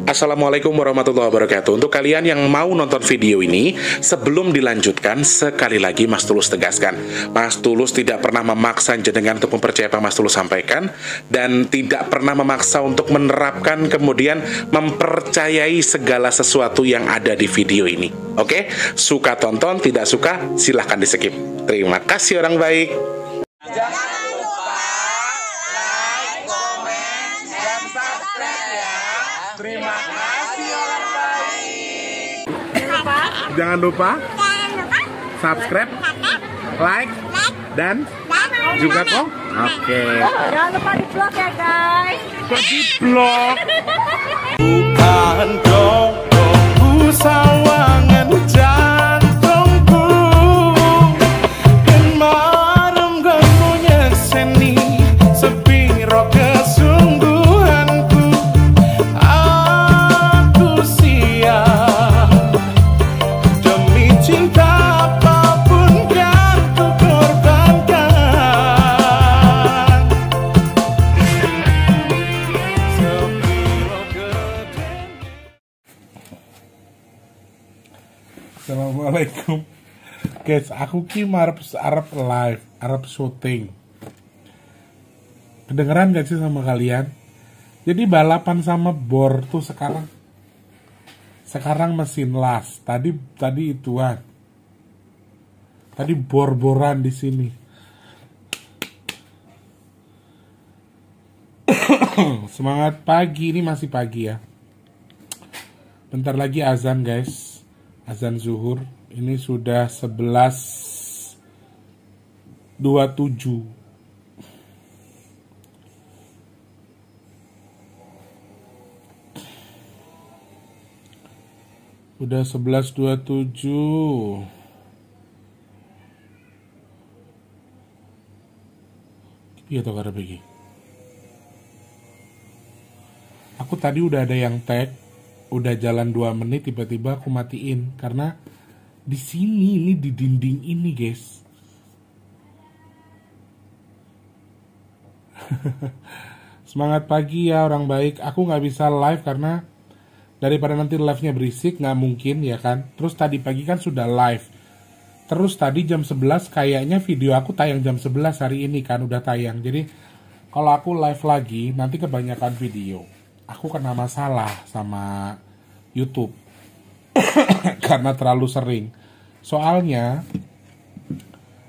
Assalamualaikum warahmatullahi wabarakatuh. Untuk kalian yang mau nonton video ini, sebelum dilanjutkan, sekali lagi Mas Tulus tegaskan, Mas Tulus tidak pernah memaksa jenengan untuk mempercayai apa Mas Tulus sampaikan, dan tidak pernah memaksa untuk menerapkan kemudian mempercayai segala sesuatu yang ada di video ini. Oke? Suka tonton, tidak suka silahkan di skip. Terima kasih orang baik. Jangan lupa like, komen, dan subscribe ya. Terima kasih orang baik. Jangan lupa subscribe, like, dan juga kok. Oke. Jangan lupa di vlog ya guys. Kok di vlog? Bukan dong, sawangan jantungku. Kemarem gamunya seni, sepiro kesungguhanku. Aku siap demi cinta apapun kan ku korbankan. Sepiro gede. Assalamualaikum guys, aku ki arep live, arep syuting. Kedengeran gak sih sama kalian? Jadi balapan sama bor tuh sekarang mesin las. Tadi ituan. Tadi bor-boran di sini. Semangat pagi, ini masih pagi ya. Bentar lagi azan guys. Azan zuhur. Ini sudah 11.27. Udah 11.27. Iya toh karena begini. Aku tadi udah ada yang tag, udah jalan 2 menit tiba-tiba aku matiin karena di sini ini di dinding ini guys. Semangat pagi ya orang baik. Aku nggak bisa live karena daripada nanti live-nya berisik, nggak mungkin ya kan. Terus tadi pagi kan sudah live. Terus tadi jam 11 kayaknya video aku tayang jam 11 hari ini kan udah tayang. Jadi kalau aku live lagi nanti kebanyakan video. Aku kena masalah sama YouTube karena terlalu sering. Soalnya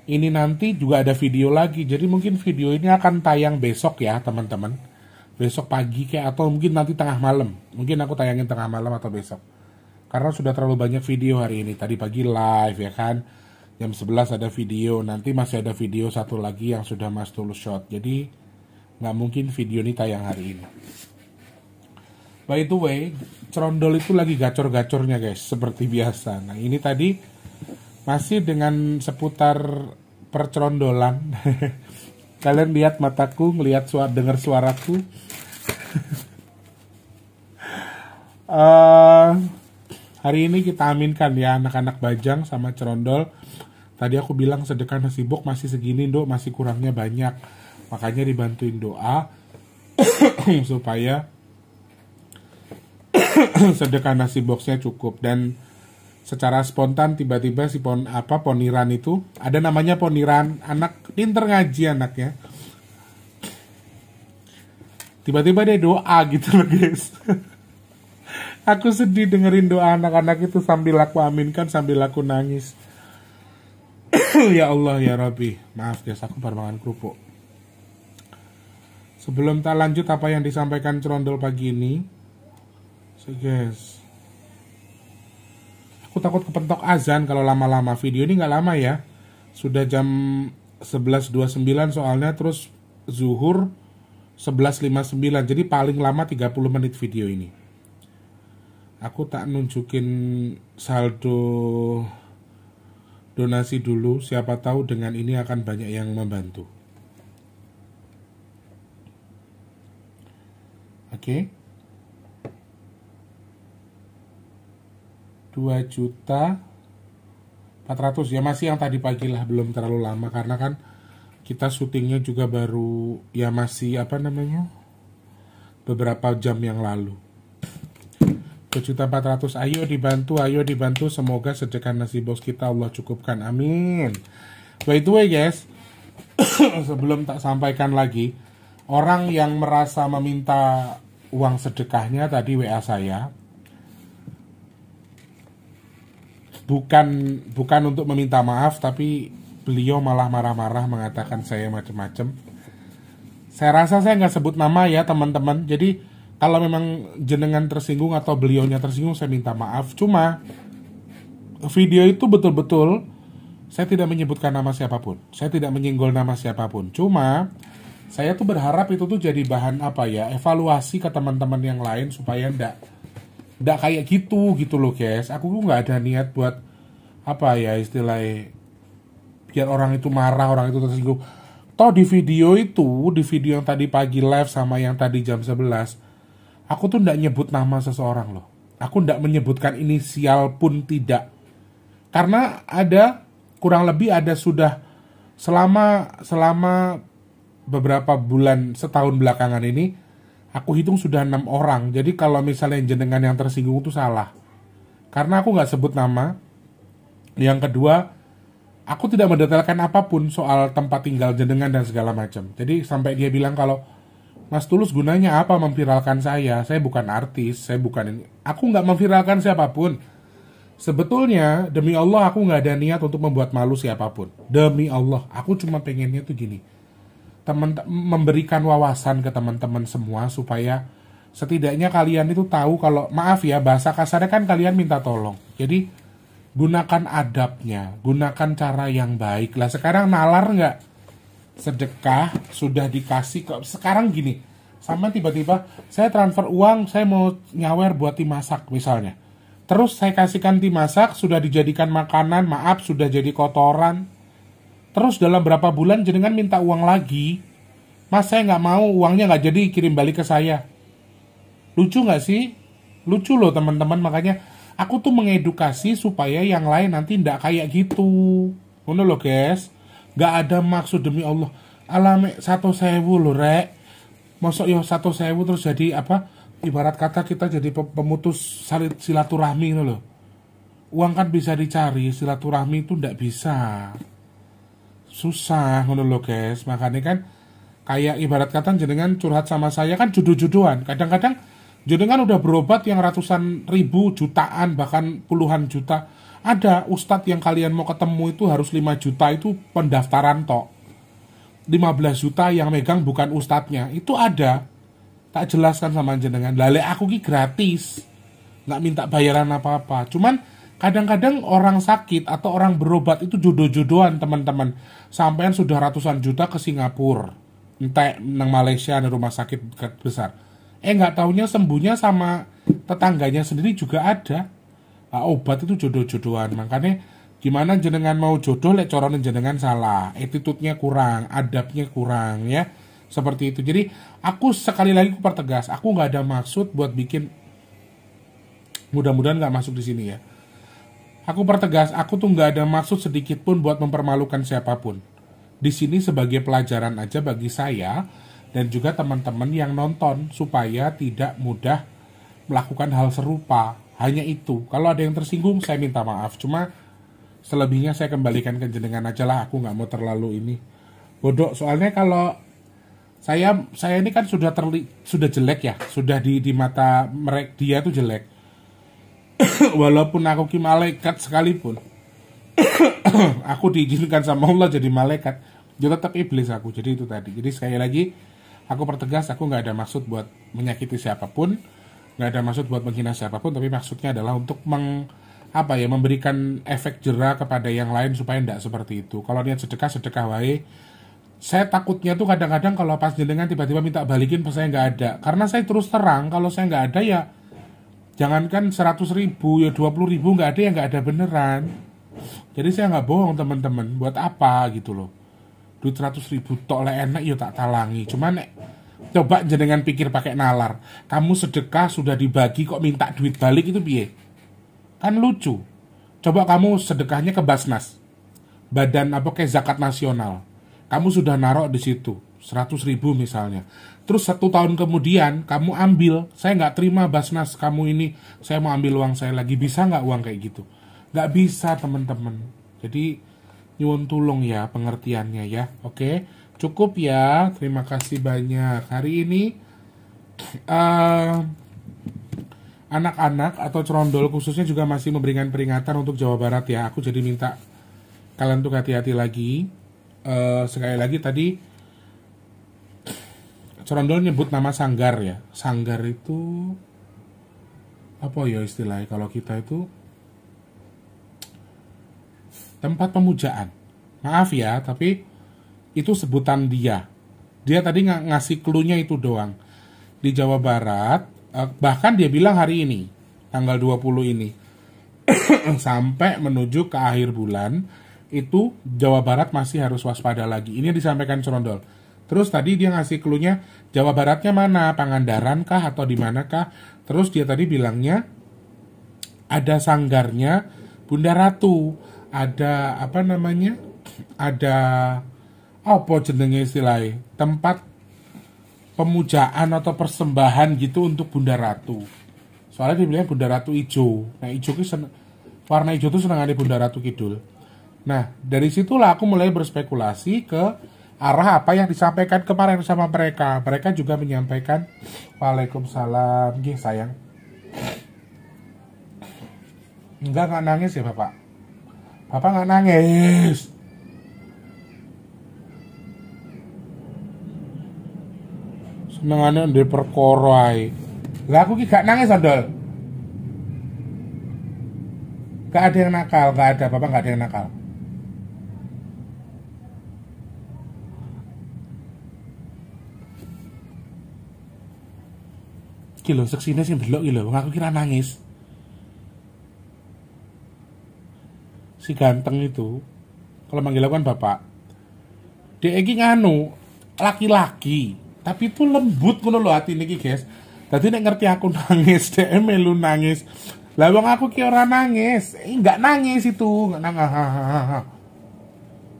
ini nanti juga ada video lagi. Jadi mungkin video ini akan tayang besok ya teman-teman. Besok pagi kayak atau mungkin nanti tengah malam. Mungkin aku tayangin tengah malam atau besok. Karena sudah terlalu banyak video hari ini. Tadi pagi live ya kan. Jam 11 ada video. Nanti masih ada video satu lagi yang sudah Mas Tulus shot. Jadi nggak mungkin video ini tayang hari ini. By the way, Cerondol itu lagi gacor-gacornya guys, seperti biasa. Nah ini tadi masih dengan seputar percerondolan. Kalian lihat mataku, ngelihat dengar suaraku. Hari ini kita aminkan ya anak-anak Bajang sama Cerondol. Tadi aku bilang sedekah nasi bok masih segini dok, masih kurangnya banyak. Makanya dibantuin doa supaya sedekah nasi boxnya cukup. Dan secara spontan tiba-tiba si Poniran itu ada namanya Poniran, anak pinter ngaji anaknya. Tiba-tiba dia doa gitu loh guys. Aku sedih dengerin doa anak-anak itu sambil aku aminkan, sambil aku nangis. Ya Allah ya Rabbi. Maaf guys, aku baru makan kerupuk. Sebelum tak lanjut apa yang disampaikan Cerondol pagi ini, so guys, aku takut kepentok azan kalau lama-lama. Video ini nggak lama ya, sudah jam 11.29 soalnya, terus zuhur 11.59, jadi paling lama 30 menit video ini. Aku tak nunjukin saldo donasi dulu, siapa tahu dengan ini akan banyak yang membantu. Oke. 2.400.000 ya, masih yang tadi pagi lah, belum terlalu lama karena kan kita syutingnya juga baru ya masih beberapa jam yang lalu. 2.400.000, ayo dibantu, semoga sedekah nasi bos kita Allah cukupkan, amin. By the way guys, sebelum tak sampaikan lagi, orang yang merasa meminta uang sedekahnya tadi WA saya, bukan untuk meminta maaf, tapi beliau malah marah-marah mengatakan saya macam-macam. Saya rasa saya nggak sebut nama ya teman-teman, jadi kalau memang jenengan tersinggung atau beliaunya tersinggung, saya minta maaf. Cuma video itu betul-betul saya tidak menyebutkan nama siapapun, saya tidak menyinggol nama siapapun. Cuma saya tuh berharap itu tuh jadi bahan evaluasi ke teman-teman yang lain supaya ndak kayak gitu loh guys. Aku tuh nggak ada niat buat istilahnya biar orang itu marah, orang itu tersinggung. Toh di video yang tadi pagi live sama yang tadi jam 11, aku tuh ndak nyebut nama seseorang loh. Aku ndak menyebutkan inisial pun tidak. Karena kurang lebih sudah selama beberapa bulan, setahun belakangan ini, aku hitung sudah 6 orang. Jadi kalau misalnya jenengan yang tersinggung itu salah. Karena aku nggak sebut nama. Yang kedua, aku tidak mendetailkan apapun soal tempat tinggal jenengan dan segala macam. Jadi sampai dia bilang kalau Mas Tulus gunanya apa memviralkan saya? Saya bukan artis, aku nggak memviralkan siapapun. Sebetulnya demi Allah aku nggak ada niat untuk membuat malu siapapun. Demi Allah, aku cuma pengennya tuh gini, memberikan wawasan ke teman-teman semua supaya setidaknya kalian itu tahu kalau, maaf ya bahasa kasarnya kan kalian minta tolong. Jadi gunakan adabnya, gunakan cara yang baik. Lah sekarang nalar nggak? Sedekah sudah dikasih kok. Sekarang gini, sama tiba-tiba saya transfer uang, saya mau nyawer buat tim masak misalnya. Terus saya kasihkan tim masak, sudah dijadikan makanan, maaf sudah jadi kotoran. Terus dalam berapa bulan jenengan minta uang lagi. Mas saya nggak mau, uangnya nggak jadi kirim balik ke saya. Lucu nggak sih? Lucu loh teman-teman, makanya aku tuh mengedukasi supaya yang lain nanti ndak kayak gitu. Ngono loh guys. Gak ada maksud demi Allah. Alame 1.000 loh rek. Masuk yo 1.000 terus jadi ibarat kata kita jadi pemutus silaturahmi loh. Uang kan bisa dicari, silaturahmi itu ndak bisa. Susah ngono loh guys. Makanya kan kayak ibarat kata jenengan curhat sama saya kan jodoh-jodohan. Kadang-kadang jenengan udah berobat yang ratusan ribu, jutaan, bahkan puluhan juta. Ada ustadz yang kalian mau ketemu itu harus 5 juta, itu pendaftaran tok. 15 juta yang megang bukan ustadznya. Itu ada. Tak jelaskan sama jenengan. Lale aku ki gratis. Nggak minta bayaran apa-apa. Cuman kadang-kadang orang sakit atau orang berobat itu jodoh-jodohan teman-teman. Sampean sudah ratusan juta ke Singapura. Entah nang Malaysia ada rumah sakit besar. Nggak taunya sembuhnya sama tetangganya sendiri juga ada. Obat itu jodoh-jodohan. Makanya gimana jenengan mau jodoh lek corone jenengan salah, attitude-nya kurang, adabnya kurang ya. Seperti itu. Jadi aku sekali lagi pertegas, aku nggak ada maksud buat bikin, mudah-mudahan nggak masuk di sini ya. Aku pertegas, aku tuh nggak ada maksud sedikit pun buat mempermalukan siapapun. Di sini sebagai pelajaran aja bagi saya dan juga teman-teman yang nonton supaya tidak mudah melakukan hal serupa. Hanya itu. Kalau ada yang tersinggung, saya minta maaf. Cuma selebihnya saya kembalikan ke jenengan aja lah. Aku nggak mau terlalu ini bodoh. Soalnya kalau saya ini kan sudah jelek ya. Sudah di mata mereka dia tuh jelek. Walaupun aku ki malaikat sekalipun, aku diizinkan sama Allah jadi malaikat, dia tetap iblis aku. Jadi itu tadi. Jadi sekali lagi aku pertegas, aku nggak ada maksud buat menyakiti siapapun. Nggak ada maksud buat menghina siapapun, tapi maksudnya adalah untuk memberikan efek jera kepada yang lain supaya tidak seperti itu. Kalau niat sedekah wae. Saya takutnya tuh kadang-kadang kalau pas jenengan tiba-tiba minta balikin pas saya nggak ada. Karena saya terus terang, kalau saya nggak ada ya jangankan 100.000 ya 20.000 nggak ada ya nggak ada beneran. Jadi saya nggak bohong teman-teman. Buat apa gitu loh. Duit 100.000 tok le enak ya tak talangi. Cuman coba jenengan pikir pakai nalar. Kamu sedekah sudah dibagi kok minta duit balik itu piye? Kan lucu. Coba kamu sedekahnya ke Basnas. Badan kayak zakat nasional. Kamu sudah narok di situ. 100.000 misalnya. Terus 1 tahun kemudian kamu ambil, saya nggak terima Basnas kamu ini, saya mau ambil uang saya lagi, bisa nggak uang kayak gitu? Nggak bisa teman-teman. Jadi nyuwun tulung ya pengertiannya ya. Oke, cukup ya. Terima kasih banyak. Hari ini anak-anak atau cerondol khususnya juga masih memberikan peringatan untuk Jawa Barat ya. Aku jadi minta kalian untuk hati-hati lagi. Sekali lagi tadi cerondol nyebut nama sanggar ya. Sanggar itu apa ya istilahnya kalau kita itu tempat pemujaan. Maaf ya, tapi itu sebutan dia. Dia tadi ngasih clue-nya itu doang. Di Jawa Barat, bahkan dia bilang hari ini, tanggal 20 ini, sampai menuju ke akhir bulan, itu Jawa Barat masih harus waspada lagi. Ini disampaikan Cerondol. Terus tadi dia ngasih clue-nya, Jawa Baratnya mana? Pangandaran kah atau di manakah? Terus dia tadi bilangnya, ada sanggarnya Bunda Ratu. Ada apa namanya? Ada apa jenenge istilahnya? Tempat pemujaan atau persembahan gitu untuk Bunda Ratu. Soalnya dia bilang Bunda Ratu ijo. Nah, ijo itu warna ijo itu senangannya Bunda Ratu Kidul. Nah, dari situlah aku mulai berspekulasi ke arah apa yang disampaikan kemarin sama mereka. Mereka juga menyampaikan, Waalaikumsalam, nggih sayang. Enggak nangis ya Bapak. Bapak nggak nangis. Senengannya di perkara ae. Lah aku ki gak nangis, Ondol. Gak ada yang nakal, gak ada, Bapak gak ada yang nakal. Iki lho, seksine sing delok iki lho, aku kira nangis. Si ganteng itu, kalau manggil aku kan Bapak, dia iki nganu, laki-laki. Tapi itu lembut ngono lho atine iki, guys. Dadi nek ngerti aku nangis, dhek melu nangis. Lah wong aku ki ora nangis. Enggak nangis itu, enggak nangis.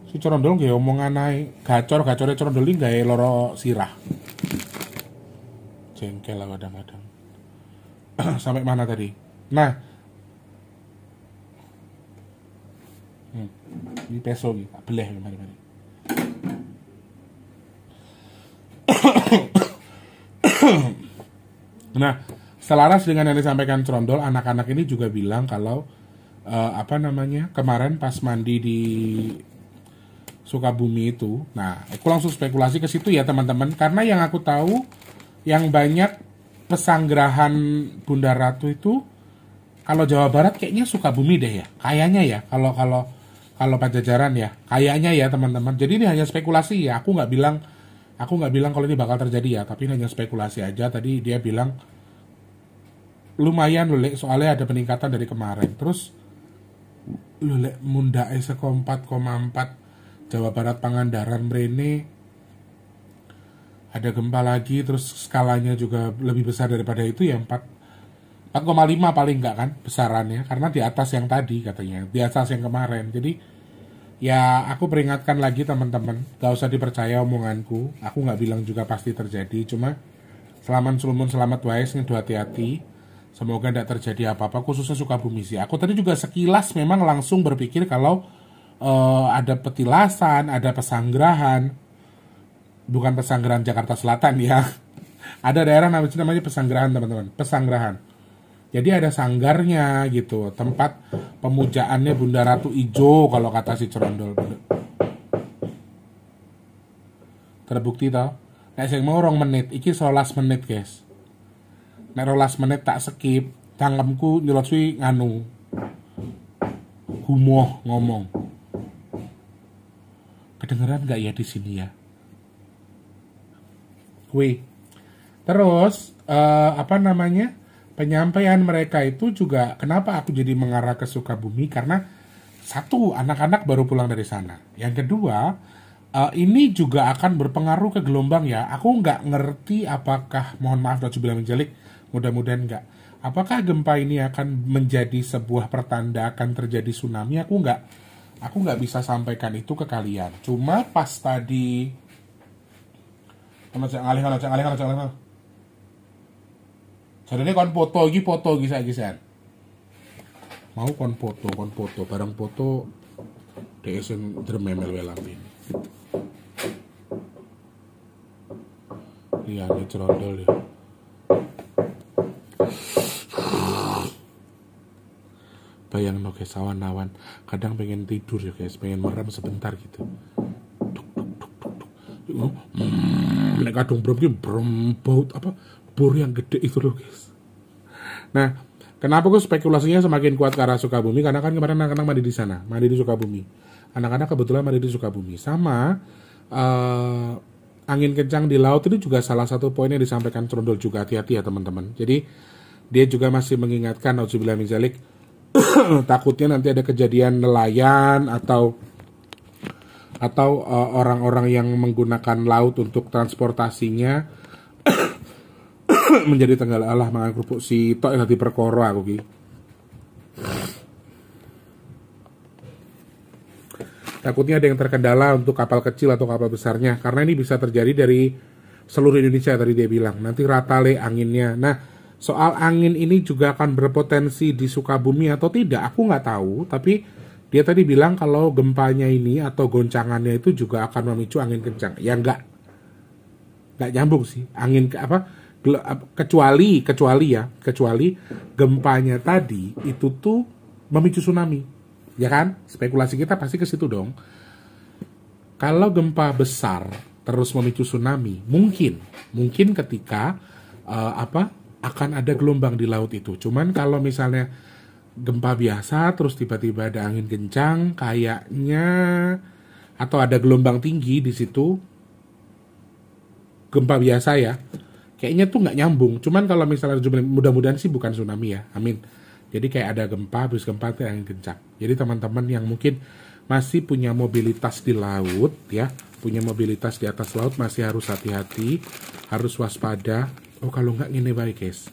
Si Cerondol nggih omongan ae, gacor-gacore Cerondol iki gawe loro sirah. Jengkel lah kadang-kadang. Sampai mana tadi? Nah. Ini peso iki, tak beleh mari-mari. Nah, selaras dengan yang disampaikan Cerondol, anak-anak ini juga bilang kalau kemarin pas mandi di Sukabumi itu, nah aku langsung spekulasi ke situ ya teman-teman, karena yang aku tahu yang banyak pesanggerahan Bunda Ratu itu kalau Jawa Barat kayaknya Sukabumi deh ya, kayaknya ya, kalau Pajajaran ya, kayaknya ya teman-teman. Jadi ini hanya spekulasi ya, aku nggak bilang kalau ini bakal terjadi ya, tapi ini hanya spekulasi aja. Tadi dia bilang lumayan lulek, soalnya ada peningkatan dari kemarin. Terus lulek mundake saka 4,4 Jawa Barat Pangandaran mrene ada gempa lagi, terus skalanya juga lebih besar daripada itu ya, 4,5 paling enggak kan besarannya, karena di atas yang tadi katanya, di atas yang kemarin. Jadi ya aku peringatkan lagi teman-teman, gak usah dipercaya omonganku. Aku nggak bilang juga pasti terjadi, cuma selamat wae, sing hati-hati. Semoga tidak terjadi apa-apa, khususnya Sukabumi sih. Aku tadi juga sekilas memang langsung berpikir kalau ada petilasan, ada pesanggerahan. Bukan pesanggerahan Jakarta Selatan ya. Ada daerah namanya pesanggerahan teman-teman, pesanggerahan. Jadi ada sanggarnya gitu, tempat pemujaannya Bunda Ratu Ijo kalau kata si Cerondol. Terbukti toh. Nek sing mau 2 menit, iki 11 menit guys. Nek 12 menit tak skip, tangemku nyelot suwi nganu. Gumoh ngomong. Kedengeran nggak ya di sini ya? Wih. Terus penyampaian mereka itu juga, kenapa aku jadi mengarah ke Sukabumi, karena satu, anak-anak baru pulang dari sana. Yang kedua, ini juga akan berpengaruh ke gelombang ya. Aku nggak ngerti apakah, mohon maaf bilang menjelik, mudah-mudahan nggak. Apakah gempa ini akan menjadi sebuah pertanda akan terjadi tsunami? Aku nggak bisa sampaikan itu ke kalian. Cuma pas tadi Ono cek ngalih. Jadine kon foto iki saiki sen. Mau kon foto bareng foto dhek sing drememel wae lambe. Iya, ini cerondol ya. Bayang no guys, awan-awan. Kadang pengen tidur ya guys, pengen merem sebentar gitu. Nek kadung brom baut apa bor yang gede itu loh guys. Nah, kenapa kok spekulasinya semakin kuat ke arah Sukabumi? Karena kan kemarin anak-anak mandi di sana, mandi di Sukabumi. Anak-anak kebetulan mandi di Sukabumi. Sama angin kencang di laut itu juga salah satu poin yang disampaikan Cerondol juga, hati-hati ya teman-teman. Jadi dia juga masih mengingatkan nauzubillah min dzalik, takutnya nanti ada kejadian nelayan atau orang-orang yang menggunakan laut untuk transportasinya menjadi tenggal Allah mangan kerupuk si tok yang dadi perkara aku ki. Takutnya ada yang terkendala untuk kapal kecil atau kapal besarnya, karena ini bisa terjadi dari seluruh Indonesia tadi dia bilang. Nanti ratale anginnya. Nah, soal angin ini juga akan berpotensi di Sukabumi atau tidak, aku nggak tahu. Tapi dia tadi bilang kalau gempanya ini atau goncangannya itu juga akan memicu angin kencang. Ya nggak nyambung sih. Angin kecuali gempanya tadi itu tuh memicu tsunami. Ya kan? Spekulasi kita pasti ke situ dong. Kalau gempa besar terus memicu tsunami, mungkin ketika akan ada gelombang di laut itu. Cuman kalau misalnya gempa biasa terus tiba-tiba ada angin kencang, kayaknya atau ada gelombang tinggi di situ, gempa biasa ya, kayaknya tuh nggak nyambung. Cuman kalau misalnya mudah-mudahan sih bukan tsunami ya, amin. Jadi kayak ada gempa, habis gempa itu angin kencang. Jadi teman-teman yang mungkin masih punya mobilitas di laut ya, punya mobilitas di atas laut masih harus hati-hati, harus waspada. Oh kalau nggak gini baik guys,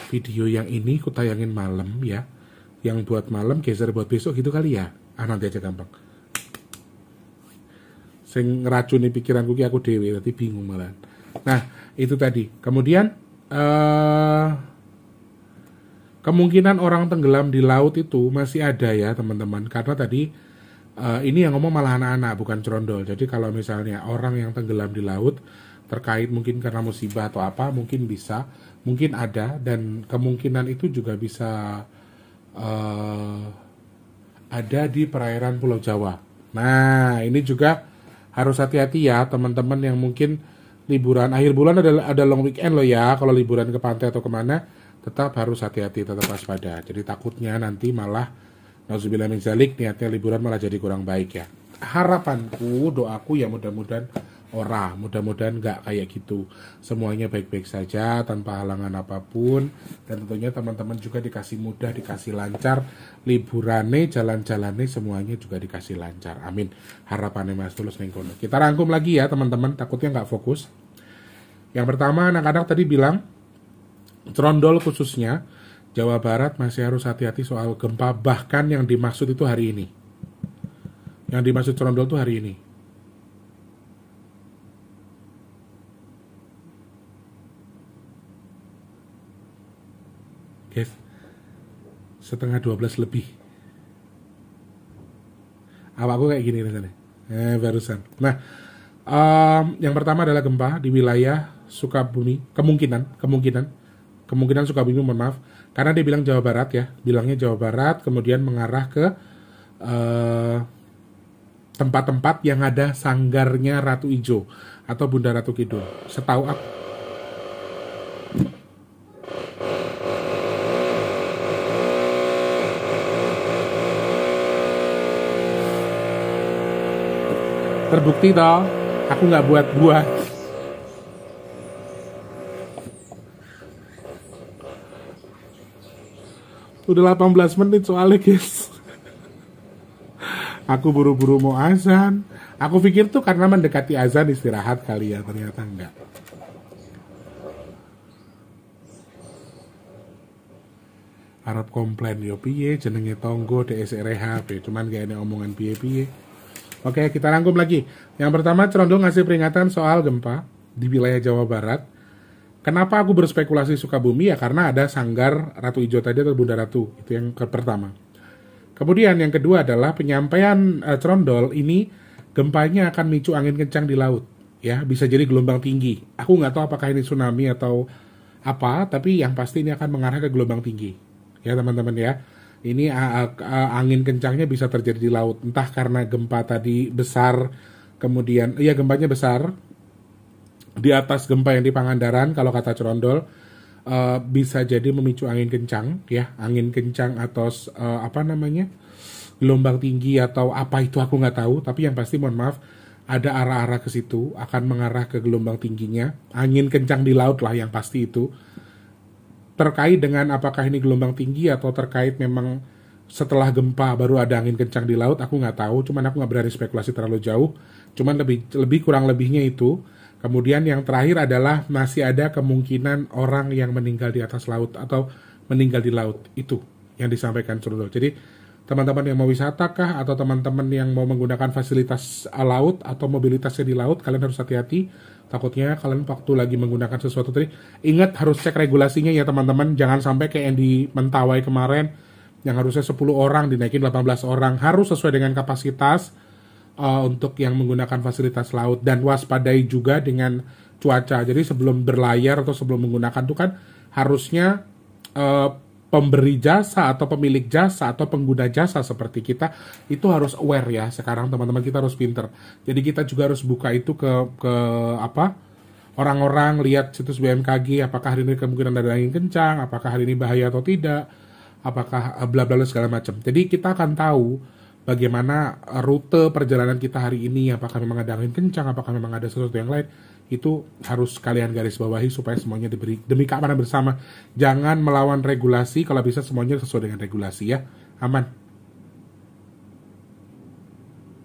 video yang ini ku tayangin malam ya, yang buat malam geser buat besok gitu kali ya. Nanti aja gampang. Sing ngeracuni pikiranku ki aku dewe, tapi bingung malah. Nah itu tadi. Kemudian kemungkinan orang tenggelam di laut itu masih ada ya teman-teman, karena tadi ini yang ngomong malah anak-anak bukan Cerondol. Jadi kalau misalnya orang yang tenggelam di laut terkait mungkin karena musibah atau apa, mungkin ada, dan kemungkinan itu juga bisa ada di perairan Pulau Jawa. Nah ini juga harus hati-hati ya teman-teman yang mungkin liburan akhir bulan ada long weekend loh ya. Kalau liburan ke pantai atau kemana tetap harus hati-hati, tetap waspada. Jadi takutnya nanti malah nauzubillah min dzalik niatnya liburan malah jadi kurang baik ya. Harapanku, doaku ya mudah-mudahan mudah-mudahan nggak kayak gitu. Semuanya baik-baik saja tanpa halangan apapun, dan tentunya teman-teman juga dikasih mudah, dikasih lancar liburane, jalan-jalannya semuanya juga dikasih lancar. Amin. Harapannya Mas Tulus ning kono. Kita rangkum lagi ya teman-teman, takutnya nggak fokus. Yang pertama anak-anak tadi bilang Cerondol khususnya Jawa Barat masih harus hati-hati soal gempa, bahkan yang dimaksud itu hari ini. Yang dimaksud Cerondol itu hari ini. Guys, setengah 12 lebih. Awakku kayak gini rasanya. Barusan. Nah, yang pertama adalah gempa di wilayah Sukabumi, kemungkinan Sukabumi, mohon maaf, karena dia bilang Jawa Barat ya, bilangnya Jawa Barat, kemudian mengarah ke tempat-tempat yang ada sanggarnya Ratu Ijo atau Bunda Ratu Kidul. Setahu aku. Terbukti toh, aku nggak buat-buat. Udah 18 menit soalnya guys. Aku buru-buru mau azan. Aku pikir tuh karena mendekati azan istirahat kali ya, ternyata enggak. Arab komplain yo piye jenenge tonggo DSR HP, cuman kayak ini omongan piye-piye. Oke, kita rangkum lagi. Yang pertama Cerondol ngasih peringatan soal gempa. di wilayah Jawa Barat. Kenapa aku berspekulasi Sukabumi? Ya karena ada sanggar Ratu Ijo tadi atau Bunda Ratu. Itu yang pertama. Kemudian yang kedua adalah penyampaian Trondol ini gempanya akan micu angin kencang di laut. Ya, bisa jadi gelombang tinggi. Aku nggak tahu apakah ini tsunami atau apa, tapi yang pasti ini akan mengarah ke gelombang tinggi. Ya teman-teman ya. Ini angin kencangnya bisa terjadi di laut. Entah karena gempa tadi besar, kemudian, ya gempanya besar, di atas gempa yang di Pangandaran, kalau kata Trondol, bisa jadi memicu angin kencang, ya, angin kencang atau gelombang tinggi atau apa itu aku nggak tahu, tapi yang pasti mohon maaf ada arah-arah ke situ, akan mengarah ke gelombang tingginya, angin kencang di laut lah yang pasti itu. Terkait dengan apakah ini gelombang tinggi atau terkait memang setelah gempa baru ada angin kencang di laut, aku nggak tahu, cuman aku nggak berani spekulasi terlalu jauh, cuman lebih kurang lebihnya itu. Kemudian yang terakhir adalah masih ada kemungkinan orang yang meninggal di atas laut atau meninggal di laut. Itu yang disampaikan Trondol. Jadi teman-teman yang mau wisata kah atau teman-teman yang mau menggunakan fasilitas laut atau mobilitasnya di laut, kalian harus hati-hati. Takutnya kalian waktu lagi menggunakan sesuatu tadi, ingat harus cek regulasinya ya teman-teman. Jangan sampai kayak yang di Mentawai kemarin yang harusnya 10 orang dinaikin 18 orang. Harus sesuai dengan kapasitas untuk yang menggunakan fasilitas laut, dan waspadai juga dengan cuaca. Jadi sebelum berlayar atau sebelum menggunakan itu kan harusnya pemberi jasa atau pemilik jasa atau pengguna jasa seperti kita itu harus aware ya. Sekarang teman-teman kita harus pinter. Jadi kita juga harus buka itu ke orang-orang, lihat situs BMKG apakah hari ini kemungkinan ada angin kencang, apakah hari ini bahaya atau tidak, apakah bla bla segala macam. Jadi kita akan tahu bagaimana rute perjalanan kita hari ini, apakah memang ada angin kencang, apakah memang ada sesuatu yang lain, itu harus kalian garis bawahi supaya semuanya diberi demi keamanan bersama. Jangan melawan regulasi, kalau bisa semuanya sesuai dengan regulasi ya. Aman.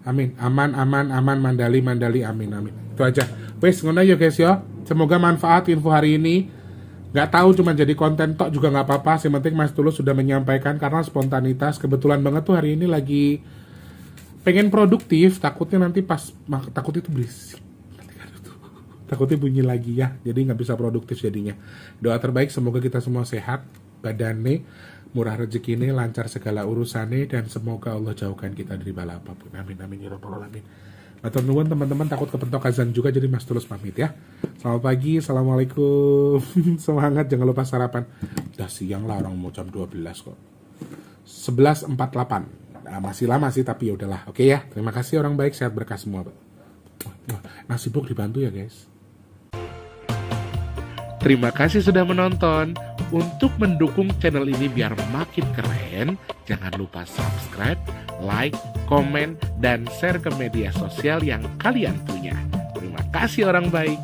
Amin. Aman, mandali, amin. Itu aja. Wes, ngono ya guys ya. Semoga manfaat info hari ini. Nggak tahu cuma jadi konten tok juga nggak apa-apa. Yang penting Mas Tulus sudah menyampaikan karena spontanitas. Kebetulan banget tuh hari ini lagi pengen produktif. Takutnya nanti takutnya itu berisik. Takutnya bunyi lagi ya. Jadi nggak bisa produktif jadinya. Doa terbaik semoga kita semua sehat. Badannya, murah rezekine, lancar segala urusannya. Dan semoga Allah jauhkan kita dari bala apapun. Amin ya rabbal alamin. Matur nuwun teman-teman, takut kepentok azan juga jadi Mas Tulus pamit ya. Selamat pagi, assalamualaikum. Semangat, jangan lupa sarapan. Udah siang lah, orang mau jam 12 kok. 11.48. Nah, masih lama sih tapi ya udahlah. Oke ya, terima kasih orang baik, sehat berkah semua. Nasi buk dibantu ya guys. Terima kasih sudah menonton. Untuk mendukung channel ini biar makin keren, jangan lupa subscribe, like, komen, dan share ke media sosial yang kalian punya. Terima kasih orang baik.